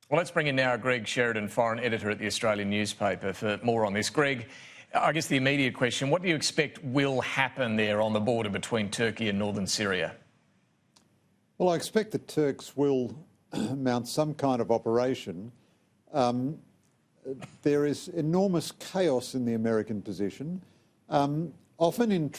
Well, let's bring in now Greg Sheridan, foreign editor at the Australian newspaper, for more on this. Greg, I guess the immediate question, what do you expect will happen there on the border between Turkey and northern Syria? Well, I expect the Turks will mount some kind of operation. There is enormous chaos in the American position. Often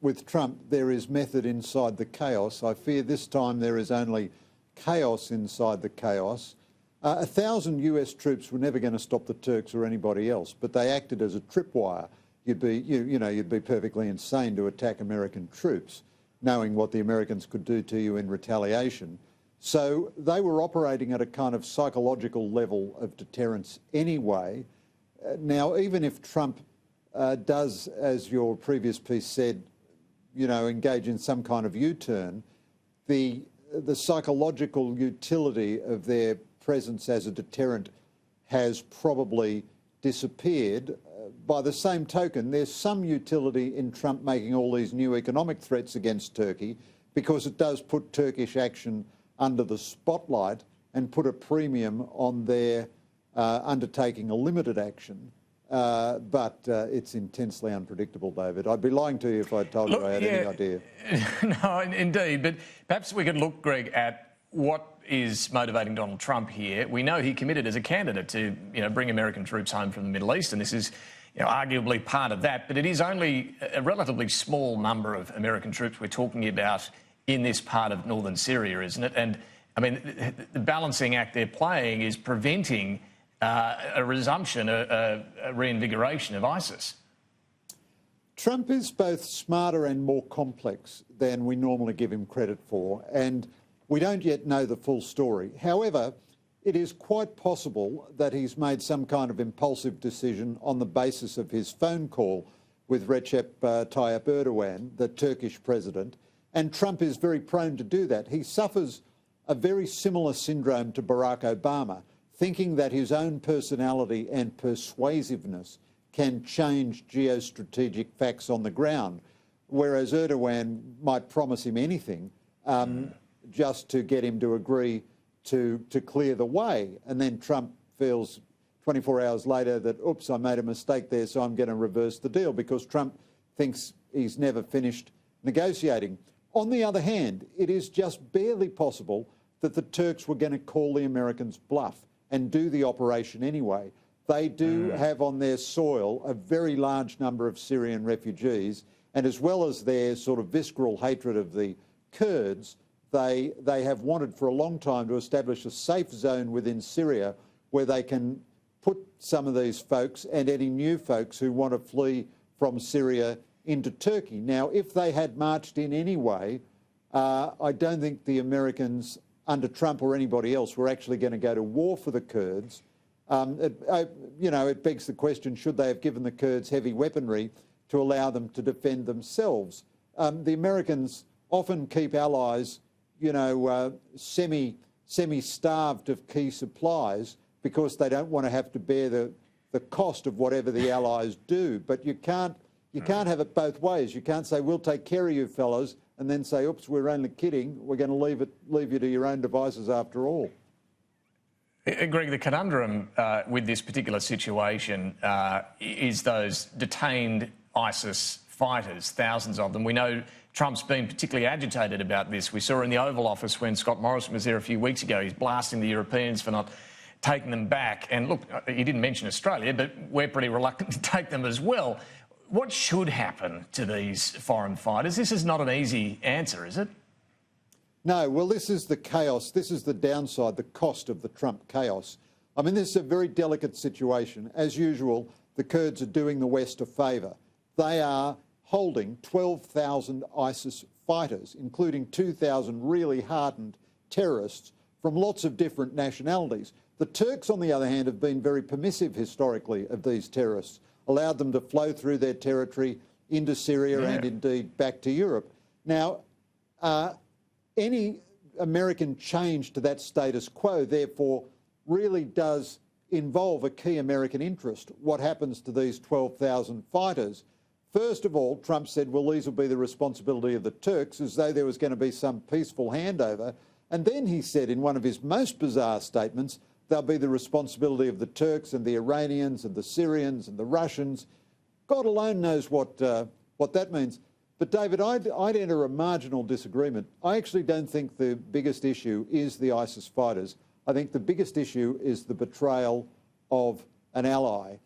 with Trump, there is method inside the chaos. I fear this time there is only chaos inside the chaos. 1,000 US troops were never going to stop the Turks or anybody else, but they acted as a tripwire. You'd be perfectly insane to attack American troops, knowing what the Americans could do to you in retaliation. So they were operating at a kind of psychological level of deterrence anyway. Now, even if Trump does, as your previous piece said, engage in some kind of U-turn, the psychological utility of their presence as a deterrent has probably disappeared. By the same token, there's some utility in Trump making all these new economic threats against Turkey, because it does put Turkish action under the spotlight and put a premium on their undertaking a limited action. But it's intensely unpredictable, David. I'd be lying to you if I told you I had any idea. No, indeed. But perhaps we could look, Greg, at what is motivating Donald Trump here. We know he committed as a candidate to, bring American troops home from the Middle East, and this is, arguably part of that. But it is only a relatively small number of American troops we're talking about in this part of northern Syria, isn't it? And I mean, the balancing act they're playing is preventing a resumption, a reinvigoration of ISIS. Trump is both smarter and more complex than we normally give him credit for, and we don't yet know the full story. However, it is quite possible that he's made some kind of impulsive decision on the basis of his phone call with Recep Tayyip Erdogan, the Turkish president, and Trump is very prone to do that. He suffers a very similar syndrome to Barack Obama, thinking that his own personality and persuasiveness can change geostrategic facts on the ground, whereas Erdogan might promise him anything just to get him to agree to clear the way. And then Trump feels 24 hours later that, oops, I made a mistake there, so I'm going to reverse the deal, because Trump thinks he's never finished negotiating. On the other hand, it is just barely possible that the Turks were going to call the Americans bluff and do the operation anyway. They do have on their soil a very large number of Syrian refugees, and as well as their sort of visceral hatred of the Kurds, they have wanted for a long time to establish a safe zone within Syria where they can put some of these folks and any new folks who want to flee from Syria into Turkey. Now, if they had marched in anyway, I don't think the Americans under Trump or anybody else were actually going to go to war for the Kurds. It begs the question, should they have given the Kurds heavy weaponry to allow them to defend themselves? The Americans often keep allies, semi-starved of key supplies because they don't want to have to bear the cost of whatever the allies do. But you can't have it both ways. You can't say, we'll take care of you fellas, and then say, oops, we're only kidding. We're going to leave you to your own devices after all. Greg, the conundrum with this particular situation is those detained ISIS fighters, thousands of them. We know Trump's been particularly agitated about this. We saw in the Oval Office when Scott Morrison was there a few weeks ago, he's blasting the Europeans for not taking them back. And look, he didn't mention Australia, but we're pretty reluctant to take them as well. What should happen to these foreign fighters? This is not an easy answer, is it? No, well, this is the chaos. This is the downside, the cost of the Trump chaos. I mean, this is a very delicate situation. As usual, the Kurds are doing the West a favour. They are holding 12,000 ISIS fighters, including 2,000 really hardened terrorists from lots of different nationalities. The Turks, on the other hand, have been very permissive historically of these terrorists, allowed them to flow through their territory into Syria and indeed back to Europe. Now, any American change to that status quo, therefore, really does involve a key American interest. What happens to these 12,000 fighters? First of all, Trump said, well, these will be the responsibility of the Turks, as though there was going to be some peaceful handover. And then he said in one of his most bizarre statements, they'll be the responsibility of the Turks and the Iranians and the Syrians and the Russians. God alone knows what that means. But David, I'd enter a marginal disagreement. I actually don't think the biggest issue is the ISIS fighters. I think the biggest issue is the betrayal of an ally.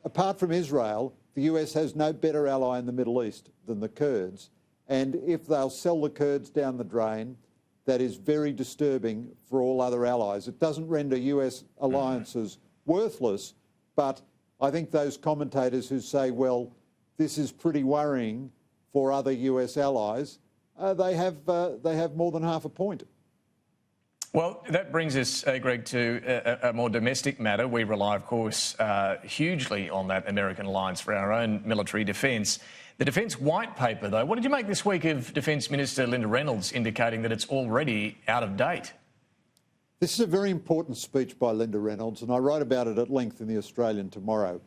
Apart from Israel, the US has no better ally in the Middle East than the Kurds. And if they'll sell the Kurds down the drain, that is very disturbing for all other allies. It doesn't render US alliances worthless, but I think those commentators who say, well, this is pretty worrying for other US allies, they have more than half a point. Well, that brings us, Greg, to a more domestic matter. We rely, of course, hugely on that American alliance for our own military defence. The Defence White Paper, though, what did you make this week of Defence Minister Linda Reynolds indicating that it's already out of date? This is a very important speech by Linda Reynolds, and I write about it at length in The Australian tomorrow.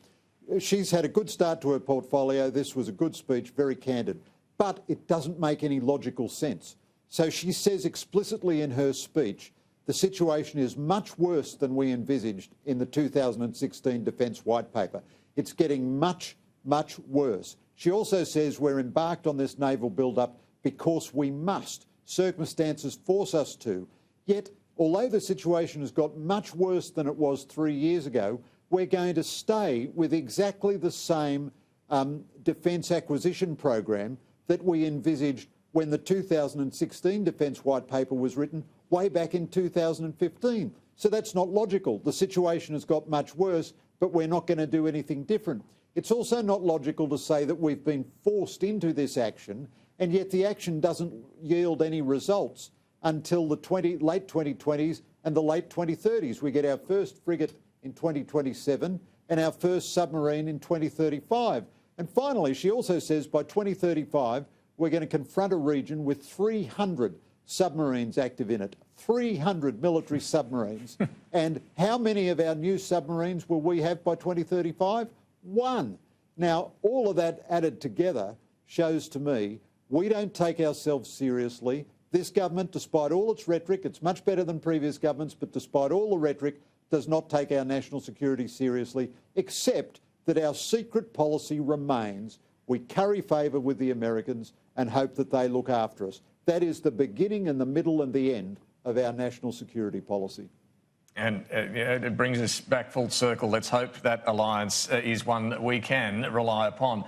She's had a good start to her portfolio. This was a good speech, very candid, but it doesn't make any logical sense. So she says explicitly in her speech, the situation is much worse than we envisaged in the 2016 Defence White Paper. It's getting much, much worse. She also says we're embarked on this naval build-up because we must. Circumstances force us to. Yet, although the situation has got much worse than it was 3 years ago, we're going to stay with exactly the same defence acquisition program that we envisaged when the 2016 Defence White Paper was written way back in 2015. So that's not logical. The situation has got much worse, but we're not going to do anything different. It's also not logical to say that we've been forced into this action, and yet the action doesn't yield any results until the late 2020s and the late 2030s. We get our first frigate in 2027 and our first submarine in 2035. And finally, she also says by 2035, we're going to confront a region with 300 submarines active in it, 300 military submarines. And how many of our new submarines will we have by 2035? One. Now, all of that added together shows to me we don't take ourselves seriously. This government, despite all its rhetoric, it's much better than previous governments, but despite all the rhetoric, does not take our national security seriously, except that our secret policy remains. We curry favour with the Americans and hope that they look after us. That is the beginning and the middle and the end of our national security policy. And it brings us back full circle. Let's hope that alliance is one that we can rely upon.